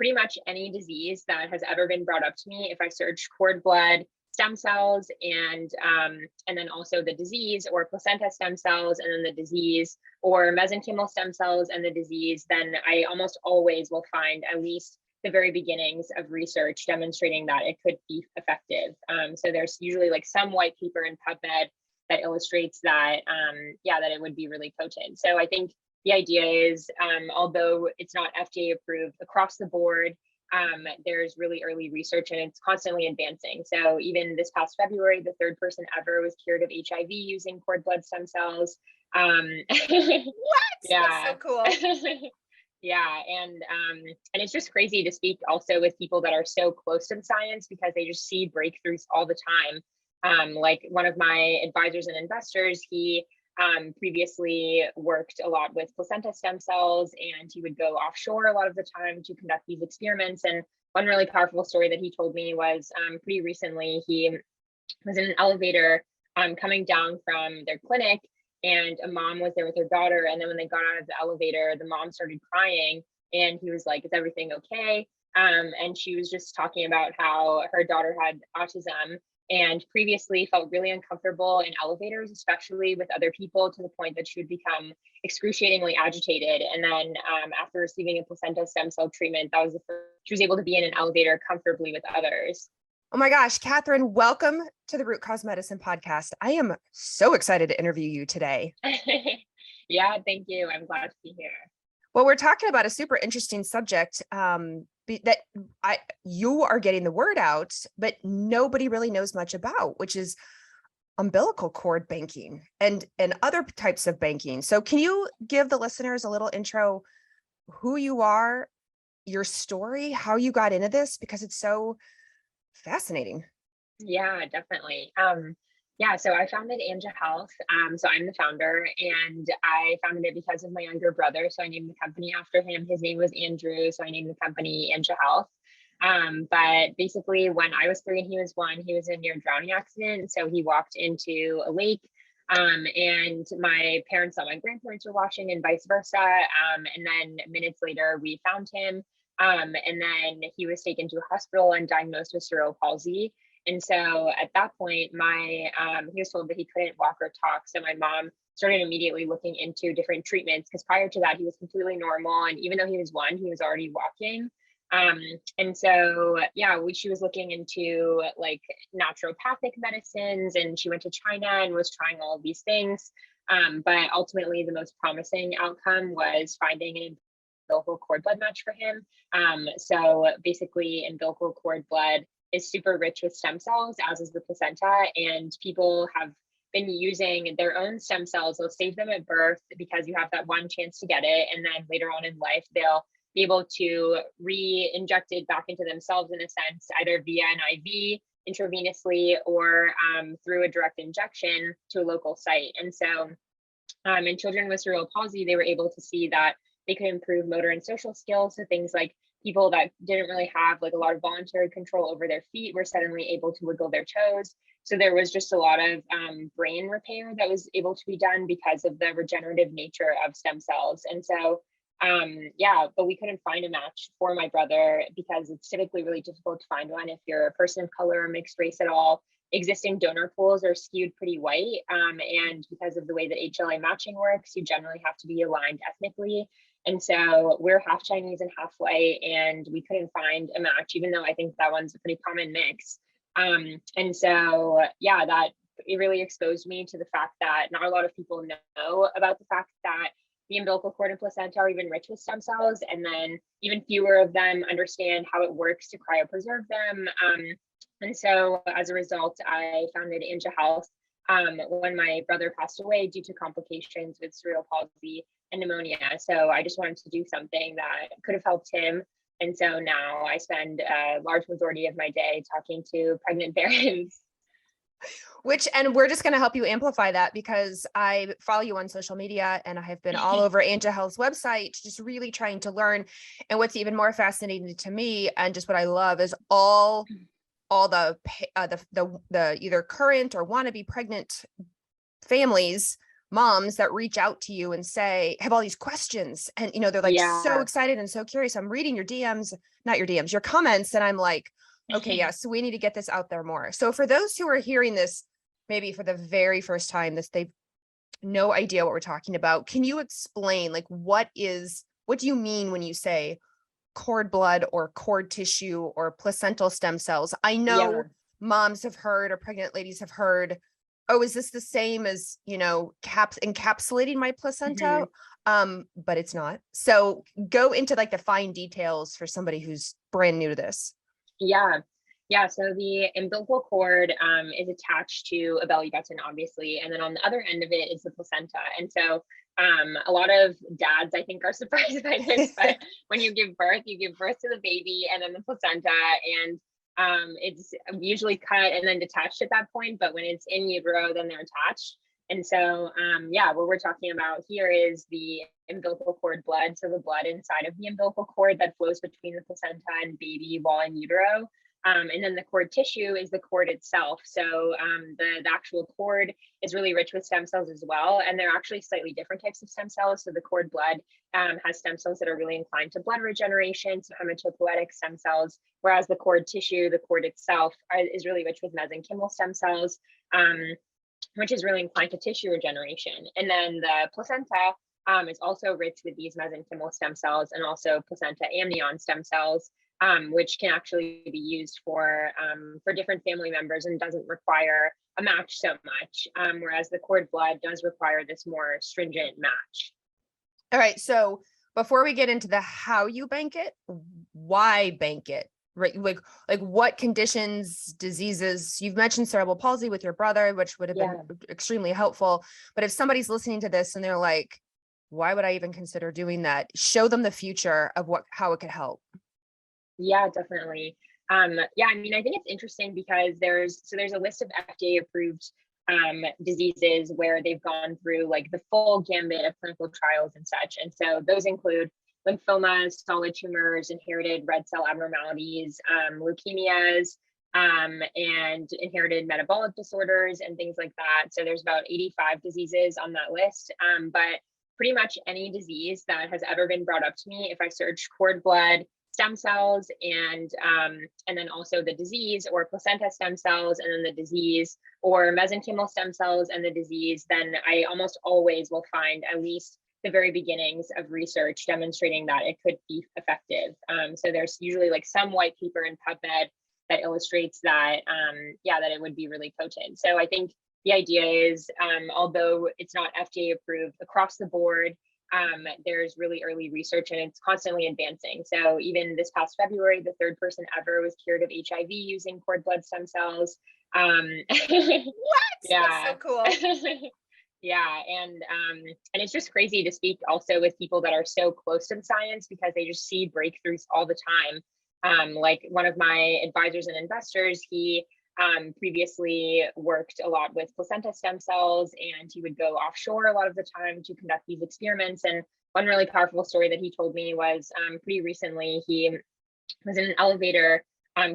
pretty much any disease that has ever been brought up to me, if I search cord blood, stem cells, and then also the disease, or placenta stem cells and then the disease, or mesenchymal stem cells and the disease, then I almost always will find at least the very beginnings of research demonstrating that it could be effective. So there's usually like some white paper in PubMed that illustrates that, that it would be really potent. So I think the idea is, although it's not FDA approved across the board, there's really early research and it's constantly advancing. So even this past February, the third person ever was cured of HIV using cord blood stem cells. What? Yeah. That's so cool. Yeah, and it's just crazy to speak also with people that are so close to the science, because they just see breakthroughs all the time. Like one of my advisors and investors, he previously worked a lot with placenta stem cells, and he would go offshore a lot of the time to conduct these experiments. And one really powerful story that he told me was pretty recently, he was in an elevator coming down from their clinic, and a mom was there with her daughter. And then when they got out of the elevator, the mom started crying, and he was like, "Is everything okay?" And she was just talking about how her daughter had autism and previously felt really uncomfortable in elevators, especially with other people, to the point that she would become excruciatingly agitated. And then after receiving a placenta stem cell treatment, that was the first she was able to be in an elevator comfortably with others. Oh my gosh, Kathryn, welcome to the Root Cause Medicine podcast. I am so excited to interview you today. Yeah, thank you. I'm glad to be here. Well, we're talking about a super interesting subject that you are getting the word out, but nobody really knows much about, which is umbilical cord banking and other types of banking. So can you give the listeners a little intro, who you are, your story, how you got into this, because it's so fascinating. Yeah, definitely. So I founded Anja Health. So I'm the founder, and I founded it because of my younger brother. So I named the company after him. His name was Andrew, so I named the company Anja Health. But basically, when I was 3 and he was 1, he was in a near drowning accident. So he walked into a lake, and my parents thought my grandparents were watching, and vice versa. And then minutes later, we found him. And then he was taken to a hospital and diagnosed with cerebral palsy. And so at that point, he was told that he couldn't walk or talk. So my mom started immediately looking into different treatments, because prior to that, he was completely normal. And even though he was 1, he was already walking. She was looking into like naturopathic medicines, and she went to China and was trying all of these things. But ultimately, the most promising outcome was finding an umbilical cord blood match for him. So basically, umbilical cord blood is super rich with stem cells, as is the placenta, and people have been using their own stem cells. They'll save them at birth because you have that one chance to get it, and then later on in life, they'll be able to re-inject it back into themselves in a sense, either via an IV intravenously or through a direct injection to a local site. And so in children with cerebral palsy, they were able to see that they could improve motor and social skills. So things like people that didn't really have like a lot of voluntary control over their feet were suddenly able to wiggle their toes. So there was just a lot of brain repair that was able to be done because of the regenerative nature of stem cells. And so, but we couldn't find a match for my brother because it's typically really difficult to find one if you're a person of color or mixed race at all. Existing donor pools are skewed pretty white. And because of the way that HLA matching works, you generally have to be aligned ethnically. And so we're half Chinese and half white, and we couldn't find a match, even though I think that one's a pretty common mix. That it really exposed me to the fact that not a lot of people know about the fact that the umbilical cord and placenta are even rich with stem cells, and then even fewer of them understand how it works to cryopreserve them. And so as a result, I founded Anja Health when my brother passed away due to complications with cerebral palsy and pneumonia. So I just wanted to do something that could have helped him. And so now I spend a large majority of my day talking to pregnant parents. And we're just going to help you amplify that, because I follow you on social media and I have been all over Anja Health's website, just really trying to learn. And what's even more fascinating to me, and just what I love, is all the either current or wannabe pregnant families moms that reach out to you and say, have all these questions. And, they're like so Yeah. excited and so curious. I'm reading your DMs, not your DMs, your comments. And I'm like, okay, yeah, so we need to get this out there more. So for those who are hearing this, maybe for the very first time, they've no idea what we're talking about. Can you explain, like, what do you mean when you say cord blood or cord tissue or placental stem cells? I know Yeah. moms have heard, or pregnant ladies have heard, oh, is this the same as, encapsulating my placenta? But it's not. So go into like the fine details for somebody who's brand new to this. Yeah. Yeah. So the umbilical cord is attached to a belly button, obviously. And then on the other end of it is the placenta. And so a lot of dads, I think, are surprised by this, but when you give birth to the baby and then the placenta, and it's usually cut and then detached at that point. But when it's in utero, then they're attached. And so, yeah, what we're talking about here is the umbilical cord blood. So the blood inside of the umbilical cord that flows between the placenta and baby while in utero. And then the cord tissue is the cord itself. So the actual cord is really rich with stem cells as well. And they're actually slightly different types of stem cells. So the cord blood has stem cells that are really inclined to blood regeneration, so hematopoietic stem cells, whereas the cord tissue, the cord itself, is really rich with mesenchymal stem cells, which is really inclined to tissue regeneration. And then the placenta is also rich with these mesenchymal stem cells and also placenta amnion stem cells, which can actually be used for different family members and doesn't require a match so much, whereas the cord blood does require this more stringent match. All right. So before we get into the how you bank it, why bank it? Right? Like what conditions, diseases? You've mentioned cerebral palsy with your brother, which would have been extremely helpful. But if somebody's listening to this and they're like, why would I even consider doing that? Show them the future of how it could help. Yeah, definitely. Yeah, I mean, I think it's interesting because there's a list of FDA approved diseases where they've gone through like the full gambit of clinical trials and such. And so those include lymphomas, solid tumors, inherited red cell abnormalities, leukemias, and inherited metabolic disorders and things like that. So there's about 85 diseases on that list. But pretty much any disease that has ever been brought up to me, if I search cord blood, stem cells, and then also the disease, or placenta stem cells and then the disease, or mesenchymal stem cells and the disease, then I almost always will find at least the very beginnings of research demonstrating that it could be effective. So there's usually like some white paper in PubMed that illustrates that, that it would be really potent. So I think the idea is, although it's not FDA approved across the board, there's really early research and it's constantly advancing. So even this past February, the third person ever was cured of HIV using cord blood stem cells. What? Yeah. That's so cool. Yeah, and it's just crazy to speak also with people that are so close to the science because they just see breakthroughs all the time. Like one of my advisors and investors, he previously worked a lot with placenta stem cells, and he would go offshore a lot of the time to conduct these experiments. And one really powerful story that he told me was pretty recently, he was in an elevator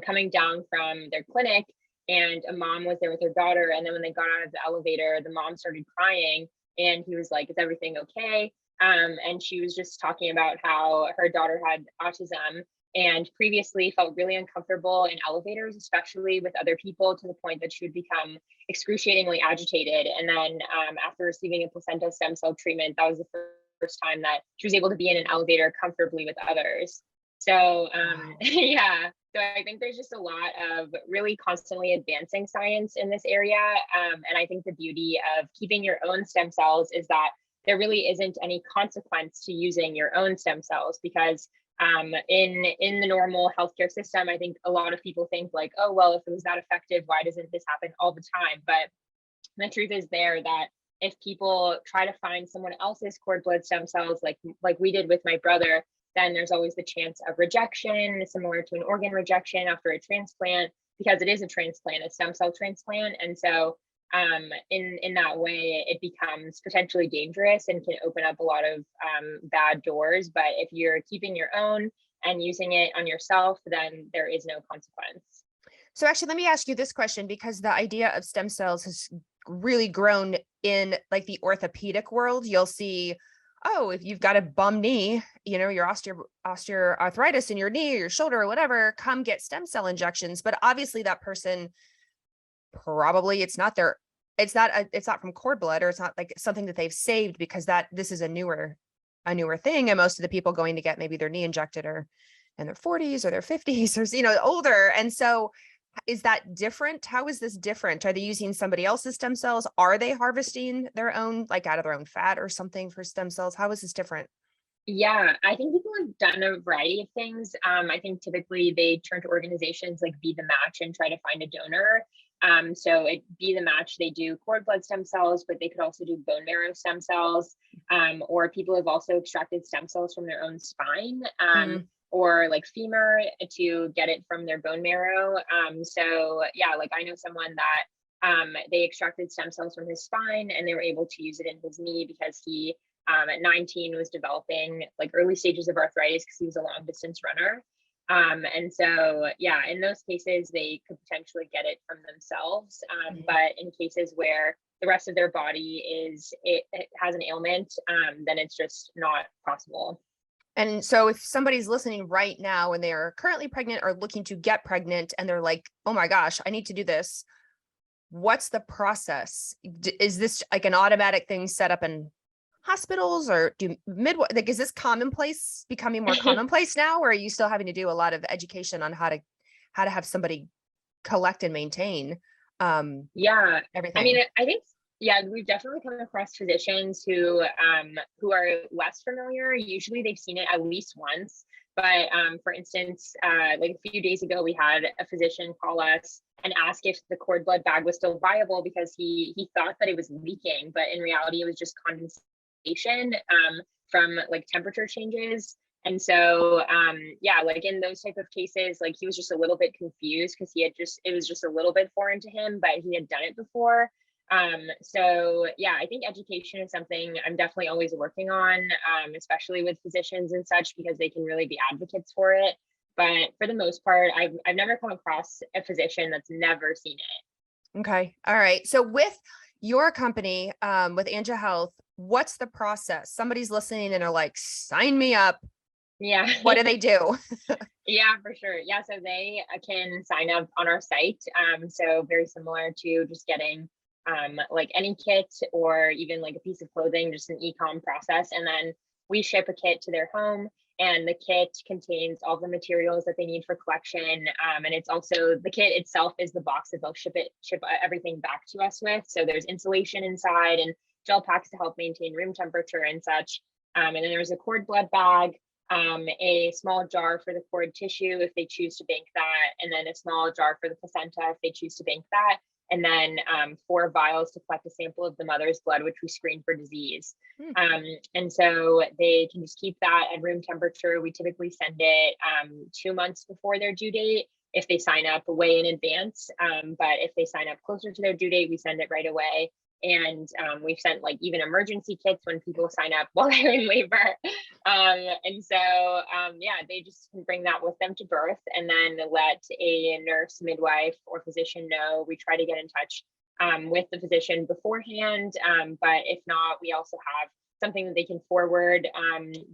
coming down from their clinic, and a mom was there with her daughter. And then when they got out of the elevator, the mom started crying and he was like, is everything okay? And she was just talking about how her daughter had autism and previously felt really uncomfortable in elevators, especially with other people, to the point that she would become excruciatingly agitated. And then after receiving a placenta stem cell treatment, that was the first time that she was able to be in an elevator comfortably with others. So yeah, so I think there's just a lot of really constantly advancing science in this area. And I think the beauty of keeping your own stem cells is that there really isn't any consequence to using your own stem cells, because in the normal healthcare system, I think a lot of people think like, oh, well, if it was that effective, why doesn't this happen all the time? But the truth is there that if people try to find someone else's cord blood stem cells, like we did with my brother, then there's always the chance of rejection, similar to an organ rejection after a transplant, because it is a transplant, a stem cell transplant. And so in that way, it becomes potentially dangerous and can open up a lot of bad doors. But if you're keeping your own and using it on yourself, then there is no consequence. So actually, let me ask you this question, because the idea of stem cells has really grown in like the orthopedic world. You'll see, oh, if you've got a bum knee, you know, your osteoarthritis in your knee or your shoulder or whatever, come get stem cell injections. But obviously that person probably it's not from cord blood, or it's not like something that they've saved, because this is a newer thing. And most of the people going to get maybe their knee injected are in their 40s or their 50s, or, you know, older. And so is that different? How is this different? Are they using somebody else's stem cells? Are they harvesting their own, like out of their own fat or something for stem cells? How is this different? Yeah, I think people have done a variety of things. I think typically they turn to organizations like Be the Match and try to find a donor. So at Be the Match, they do cord blood stem cells, but they could also do bone marrow stem cells. Or people have also extracted stem cells from their own spine. Or like femur to get it from their bone marrow. So yeah, like I know someone that they extracted stem cells from his spine and they were able to use it in his knee because he at 19 was developing like early stages of arthritis because he was a long distance runner. And so yeah, in those cases they could potentially get it from themselves. But in cases where the rest of their body it has an ailment, then it's just not possible. And so if somebody's listening right now and they are currently pregnant or looking to get pregnant and they're like, oh my gosh, I need to do this, what's the process? Is this like an automatic thing set up in hospitals, or like, is this becoming more commonplace now, or are you still having to do a lot of education on how to have somebody collect and maintain Yeah, everything? I mean, I think yeah, we've definitely come across physicians who are less familiar. Usually they've seen it at least once. But for instance, like a few days ago, we had a physician call us and ask if the cord blood bag was still viable because he thought that it was leaking, but in reality, it was just condensation from like temperature changes. And so, yeah, like in those type of cases, like he was just a little bit confused because it was just a little bit foreign to him, but he had done it before. So yeah, I think education is something I'm definitely always working on, especially with physicians and such, because they can really be advocates for it. But for the most part, I've never come across a physician that's never seen it. Okay. All right. So with your company, with Anja Health, what's the process? Somebody's listening and are like, sign me up. Yeah. What do they do? Yeah, for sure. Yeah. So they can sign up on our site. So very similar to just getting like any kit or even like a piece of clothing, just an e-com process. And then we ship a kit to their home, and the kit contains all the materials that they need for collection. And it's also, the kit itself is the box that they'll ship everything back to us with. So there's insulation inside and gel packs to help maintain room temperature and such. And then there's a cord blood bag, a small jar for the cord tissue if they choose to bank that, and then a small jar for the placenta if they choose to bank that, and then 4 vials to collect a sample of the mother's blood, which we screen for disease. And so they can just keep that at room temperature. We typically send it 2 months before their due date if they sign up way in advance. But if they sign up closer to their due date, we send it right away. And we've sent like even emergency kits when people sign up while they're in labor. And so, yeah, they just can bring that with them to birth and then let a nurse, midwife, or physician know. We try to get in touch with the physician beforehand. But if not, we also have something that they can forward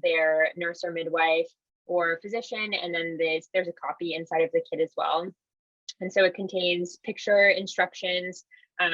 their nurse or midwife or physician. And then there's a copy inside of the kit as well. And so it contains picture instructions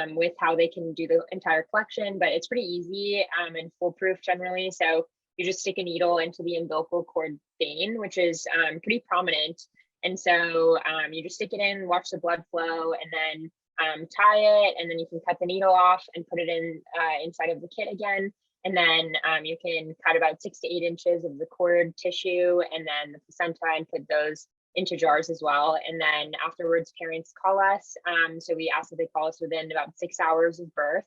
with how they can do the entire collection, but it's pretty easy and foolproof generally. So you just stick a needle into the umbilical cord vein, which is pretty prominent. And so you just stick it in, watch the blood flow, and then tie it, and then you can cut the needle off and put it in inside of the kit again. And then you can cut about 6 to 8 inches of the cord tissue and then the placenta and put those into jars as well. And then afterwards, parents call us. So we ask that they call us within about 6 hours of birth,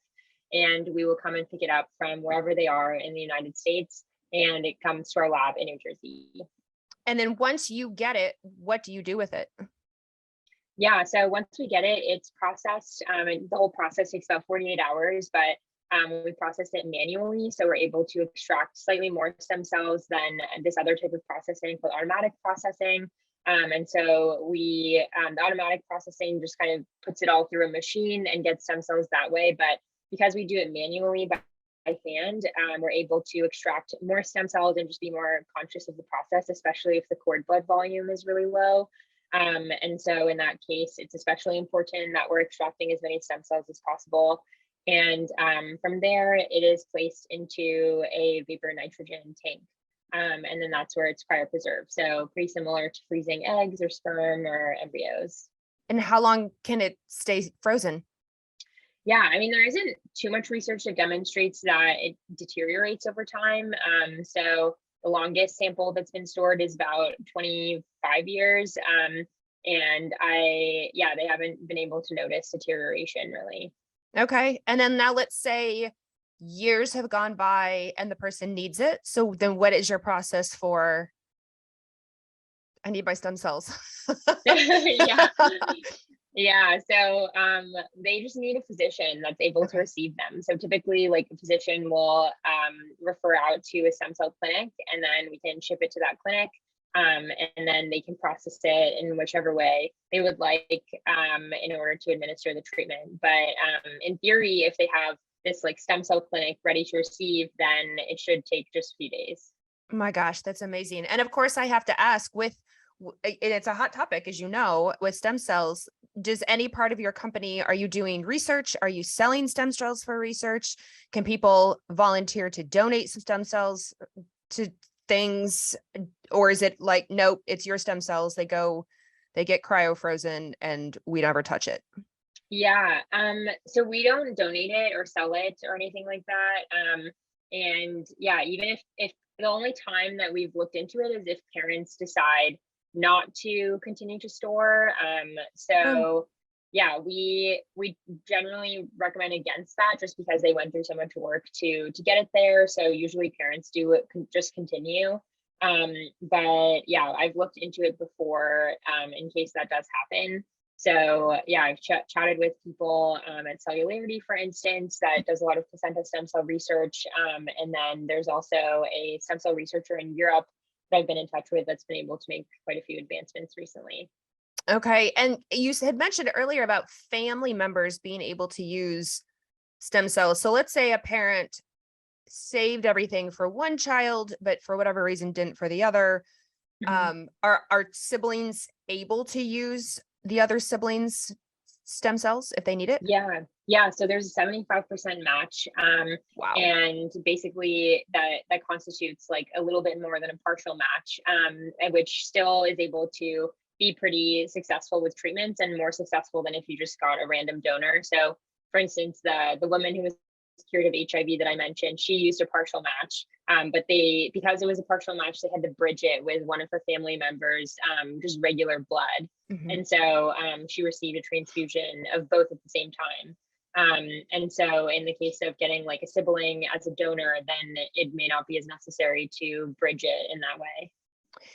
and we will come and pick it up from wherever they are in the United States. And it comes to our lab in New Jersey. And then once you get it, what do you do with it? Yeah, so once we get it, it's processed. And the whole process takes about 48 hours, but we process it manually. So we're able to extract slightly more stem cells than this other type of processing called automatic processing. And so the automatic processing just kind of puts it all through a machine and gets stem cells that way. But because we do it manually by hand, we're able to extract more stem cells and just be more conscious of the process, especially if the cord blood volume is really low. And so in that case, it's especially important that we're extracting as many stem cells as possible. And from there, it is placed into a vapor nitrogen tank. And then that's where it's cryopreserved. So pretty similar to freezing eggs or sperm or embryos. And how long can it stay frozen? Yeah, I mean, there isn't too much research that demonstrates that it deteriorates over time. So the longest sample that's been stored is about 25 years. And they haven't been able to notice deterioration really. Okay. And then now let's say years have gone by and the person needs it. So then what is your process for, I need my stem cells? Yeah. Yeah, so they just need a physician that's able to receive them. So typically, like a physician will refer out to a stem cell clinic, and then we can ship it to that clinic, and then they can process it in whichever way they would like in order to administer the treatment. But in theory, if they have this like stem cell clinic ready to receive, then it should take just a few days. Oh my gosh, that's amazing. And of course, I have to ask and it's a hot topic, as you know, with stem cells. Does any part of your company, are you doing research? Are you selling stem cells for research? Can people volunteer to donate some stem cells to things? Or is it like, nope, it's your stem cells. They get cryo frozen and we never touch it? Yeah, so we don't donate it or sell it or anything like that. And yeah, even if the only time that we've looked into it is if parents decide not to continue to store. So yeah, we generally recommend against that just because they went through so much work to get it there. So usually parents do it, just continue. But yeah, I've looked into it before in case that does happen. So yeah, I've chatted with people at Cellularity, for instance, that does a lot of placenta stem cell research. And then there's also a stem cell researcher in Europe that I've been in touch with that's been able to make quite a few advancements recently. Okay. And you had mentioned earlier about family members being able to use stem cells. So let's say a parent saved everything for one child, but for whatever reason didn't for the other. Mhm. Are siblings able to use the other siblings' stem cells if they need it? Yeah. So there's a 75% match. Wow. And basically that constitutes like a little bit more than a partial match, and which still is able to be pretty successful with treatments and more successful than if you just got a random donor. So for instance, the woman who was cured of HIV that I mentioned, she used a partial match. But because it was a partial match, they had to bridge it with one of her family members, just regular blood. Mhm. And so she received a transfusion of both at the same time. And so in the case of getting like a sibling as a donor, then it may not be as necessary to bridge it in that way.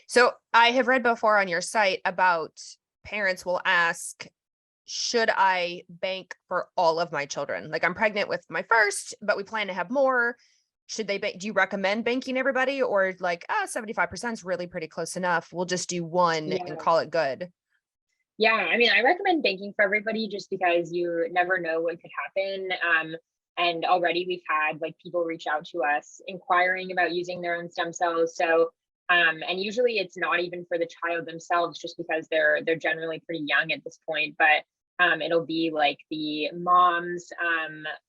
So I have read before on your site about parents will ask, should I bank for all of my children? Like I'm pregnant with my first, but we plan to have more. Should they do you recommend banking everybody, or like 75% is really pretty close enough? We'll just do one Yeah. and call it good. Yeah, I mean, I recommend banking for everybody just because you never know what could happen. And already we've had like people reach out to us inquiring about using their own stem cells. So, and usually it's not even for the child themselves, just because they're generally pretty young at this point. But it'll be like the mom's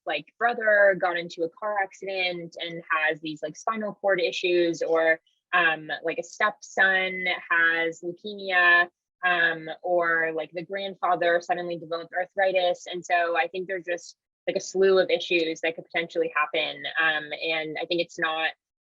like brother got into a car accident and has these like spinal cord issues, or like a stepson has leukemia, or like the grandfather suddenly developed arthritis. And so I think there's just like a slew of issues that could potentially happen. And I think it's not,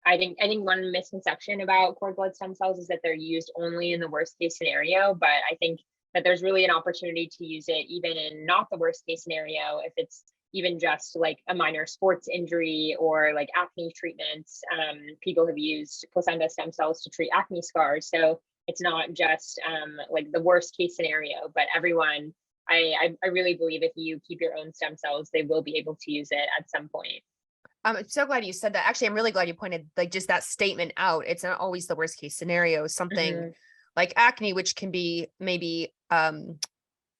I think one misconception about cord blood stem cells is that they're used only in the worst case scenario, but I think that there's really an opportunity to use it even in not the worst case scenario, if it's even just like a minor sports injury or like acne treatments. People have used placenta stem cells to treat acne scars. So it's not just like the worst case scenario, but everyone, I really believe if you keep your own stem cells, they will be able to use it at some point. I'm so glad you said that. Actually, I'm really glad you pointed like just that statement out. It's not always the worst case scenario. Something Mhm. like acne, which can be maybe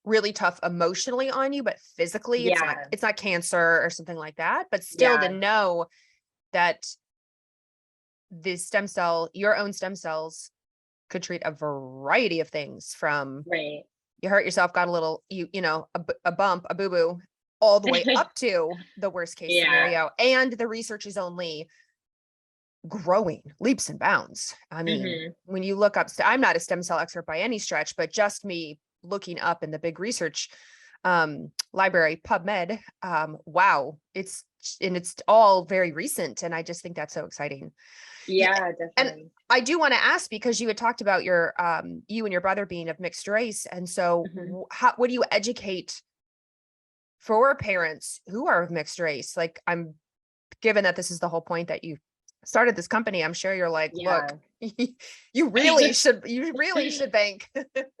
really tough emotionally on you, but physically Yeah. it's not cancer or something like that. But still to Yeah. know that your own stem cells could treat a variety of things, from Right. you hurt yourself, got a little, a bump, a boo-boo, all the way up to the worst case Yeah. scenario. And the research is only growing leaps and bounds. I mean, Hmm. when you look up, I'm not a stem cell expert by any stretch, but just me looking up in the big research library, PubMed, wow, it's all very recent. And I just think that's so exciting. Yeah, Yeah, and definitely. I do want to ask, because you had talked about you and your brother being of mixed race. And so Hmm. what do you educate for parents who are of mixed race? Like, I'm given that this is the whole point that you started this company, I'm sure you're like, look, Yeah. you really should bank.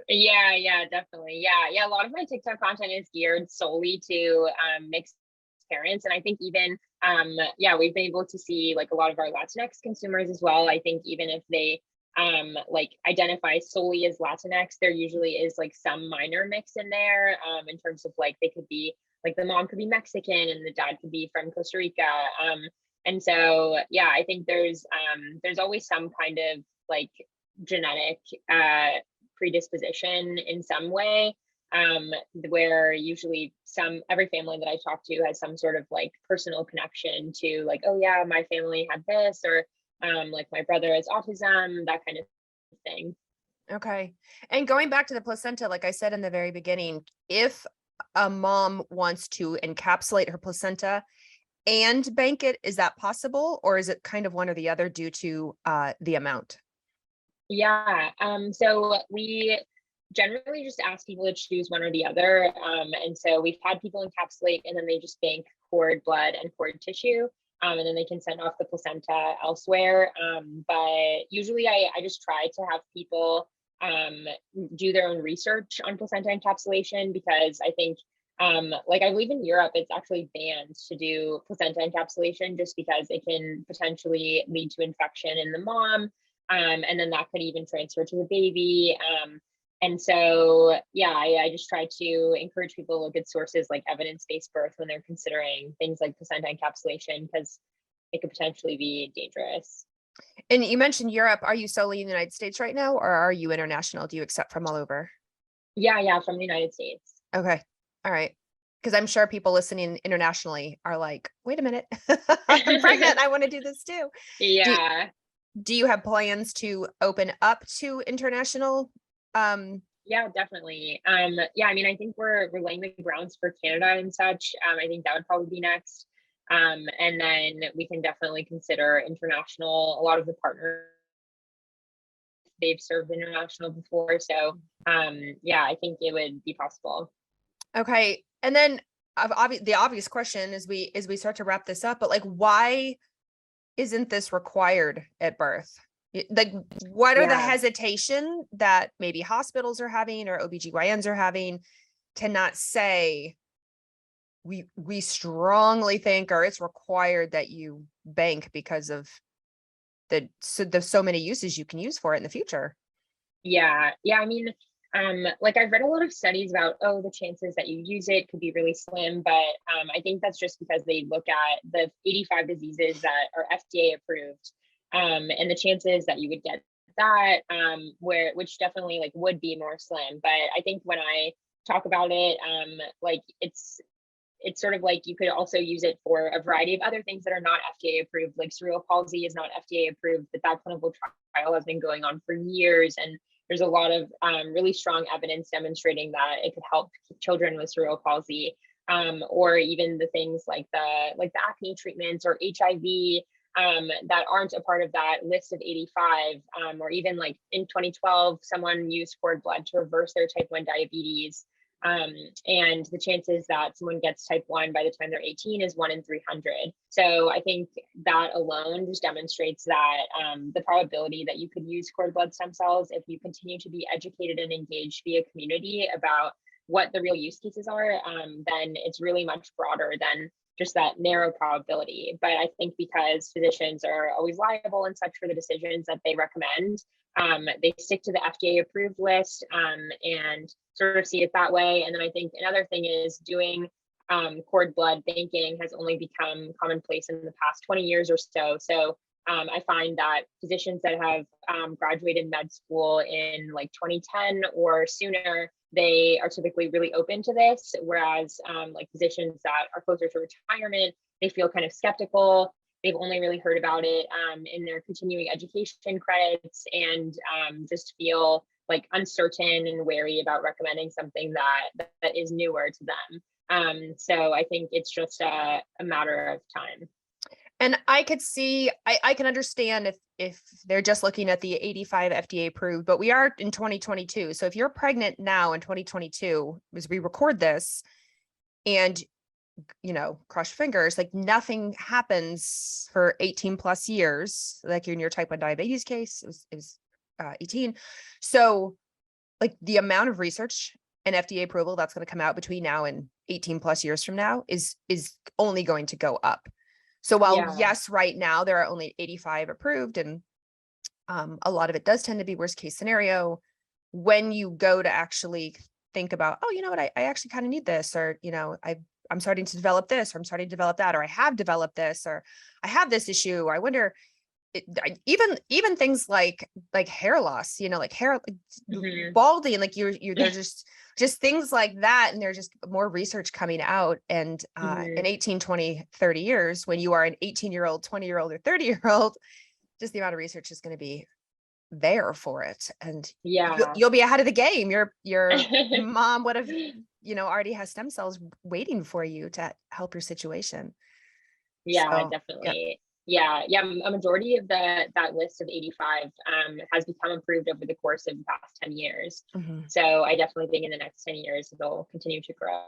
Yeah, yeah, definitely. Yeah, yeah. A lot of my TikTok content is geared solely to mixed parents, and I think even yeah, we've been able to see like a lot of our Latinx consumers as well. I think even if they like identify solely as Latinx, there usually is like some minor mix in there in terms of like they could be like the mom could be Mexican and the dad could be from Costa Rica. And so yeah, I think there's always some kind of like genetic predisposition in some way, where usually every family that I talk to has some sort of like personal connection to like, oh yeah, my family had this, or like my brother has autism, that kind of thing. Okay. And going back to the placenta, like I said in the very beginning, if a mom wants to encapsulate her placenta and bank it, is that possible? Or is it kind of one or the other due to the amount? Yeah. So we generally just ask people to choose one or the other. And so we've had people encapsulate and then they just bank cord blood and cord tissue. And then they can send off the placenta elsewhere. But usually I just try to have people do their own research on placenta encapsulation, because I think like I believe in Europe, it's actually banned to do placenta encapsulation just because it can potentially lead to infection in the mom, and then that could even transfer to the baby. And so, yeah, I just try to encourage people to look at sources like evidence-based birth when they're considering things like placenta encapsulation, because it could potentially be dangerous. And you mentioned Europe. Are you solely in the United States right now, or are you international? Do you accept from all over? Yeah, yeah, from the United States. Okay. All right. Because I'm sure people listening internationally are like, wait a minute, I'm pregnant. I want to do this too. Do, Yeah. do you have plans to open up to international? Yeah, definitely. Yeah, I mean, I think we're laying the grounds for Canada and such. I think that would probably be next. And then we can definitely consider international. A lot of the partners, they've served international before. So yeah, I think it would be possible. Okay. And then the obvious question as we start to wrap this up, but like, why isn't this required at birth? Like, what are the Yeah. hesitation that maybe hospitals are having or OBGYNs are having to not say, we strongly think, or it's required that you bank because of the so many uses you can use for it in the future? Yeah. Yeah. I mean, like I've read a lot of studies about, oh, the chances that you use it could be really slim, but I think that's just because they look at the 85 diseases that are FDA approved, and the chances that you would get that, which definitely like would be more slim. But I think when I talk about it, like it's sort of like you could also use it for a variety of other things that are not FDA approved. Like cerebral palsy is not FDA approved, but that clinical trial has been going on for years. And there's a lot of really strong evidence demonstrating that it could help children with cerebral palsy, or even the things like the acne treatments or HIV, that aren't a part of that list of 85, or even like in 2012, someone used cord blood to reverse their type 1 diabetes. Um, and the chances that someone gets type 1 by the time they're 18 is 1 in 300. So I think that alone just demonstrates that the probability that you could use cord blood stem cells, if you continue to be educated and engaged via community about what the real use cases are, then it's really much broader than just that narrow probability. But I think because physicians are always liable and such for the decisions that they recommend, they stick to the FDA approved list, and sort of see it that way. And then I think another thing is doing cord blood banking has only become commonplace in the past 20 years or so. So I find that physicians that have graduated med school in like 2010 or sooner, they are typically really open to this. Whereas like physicians that are closer to retirement, they feel kind of skeptical. They've only really heard about it in their continuing education credits, and just feel like uncertain and wary about recommending something that is newer to them. So I think it's just a matter of time. And I could see, I can understand if they're just looking at the 85 FDA approved, but we are in 2022. So if you're pregnant now in 2022, as we record this, and cross your fingers, like nothing happens for 18 plus years, like in your type 1 diabetes case, it was 18. So like the amount of research and FDA approval that's going to come out between now and 18 plus years from now is only going to go up. So while yes, right now there are only 85 approved, and a lot of it does tend to be worst case scenario, when you go to actually think about, oh, you know what, I actually kind of need this, or, I'm starting to develop this, or I'm starting to develop that, or I have developed this, or I have this issue. I wonder, even things like hair loss, like hair balding, like there's just things like that. And there's just more research coming out. And in 18, 20, 30 years, when you are an 18-year-old, 20-year-old, or 30-year-old, just the amount of research is going to be there for it. And you'll be ahead of the game. Your mom would have, already has stem cells waiting for you to help your situation. So, definitely. Yeah. A majority of that list of 85 has become approved over the course of the past 10 years. So I definitely think in the next 10 years, it'll continue to grow.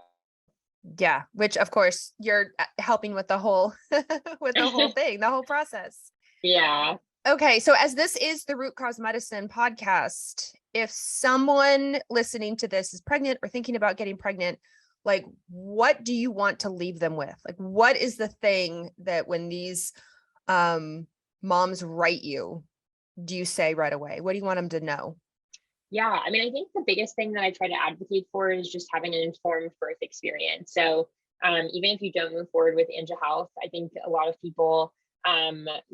Yeah. Which of course you're helping with the whole, thing, the whole process. Yeah. Okay. So as this is the Root Cause Medicine podcast, if someone listening to this is pregnant or thinking about getting pregnant, like, what do you want to leave them with? Like, what is the thing that when these moms write you, do you say right away? What do you want them to know? Yeah, I mean, I think the biggest thing that I try to advocate for is just having an informed birth experience. So even if you don't move forward with Anja Health, I think a lot of people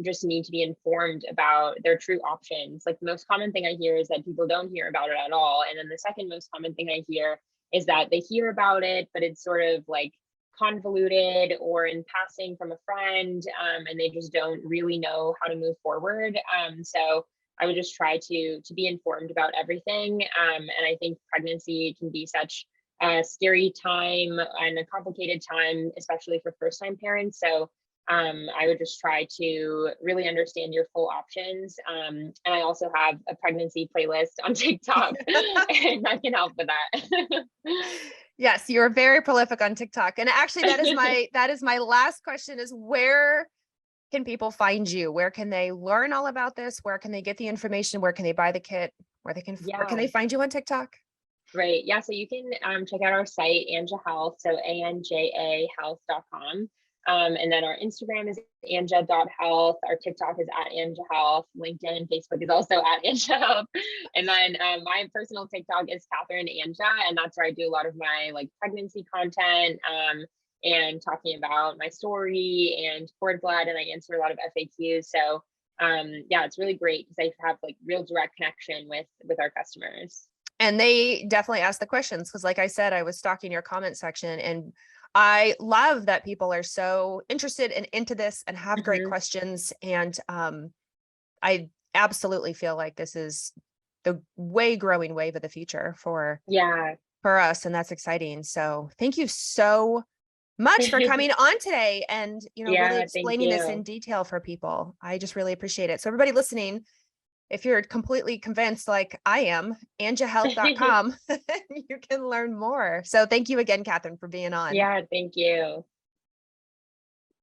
just need to be informed about their true options. Like the most common thing I hear is that people don't hear about it at all. And then the second most common thing I hear is that they hear about it, but it's sort of like convoluted or in passing from a friend, and they just don't really know how to move forward. So I would just try to be informed about everything. And I think pregnancy can be such a scary time and a complicated time, especially for first-time parents. So I would just try to really understand your full options. And I also have a pregnancy playlist on TikTok, and I can help with that. Yes, you're very prolific on TikTok. And actually that is my last question, is where can people find you? Where can they learn all about this? Where can they get the information? Where can they buy the kit? Where can they find you on TikTok? Right. Yeah. So you can check out our site, Anja Health. So ANJAhealth.com. And then our Instagram is anja.health. Our TikTok is at Anja Health. LinkedIn and Facebook is also at Anja Health. And then my personal TikTok is Kathryn Anja, and that's where I do a lot of my like pregnancy content and talking about my story and cord blood, and I answer a lot of FAQs. So yeah, it's really great because I have like real direct connection with our customers. And they definitely ask the questions because, like I said, I was stalking your comment section, and I love that people are so interested and into this and have great questions. And I absolutely feel like this is the growing wave of the future for us. And that's exciting. So thank you so much for coming on today and, really explaining this in detail for people. I just really appreciate it. So everybody listening, if you're completely convinced like I am, anjahealth.com, you can learn more. So thank you again, Kathryn, for being on. Yeah, thank you.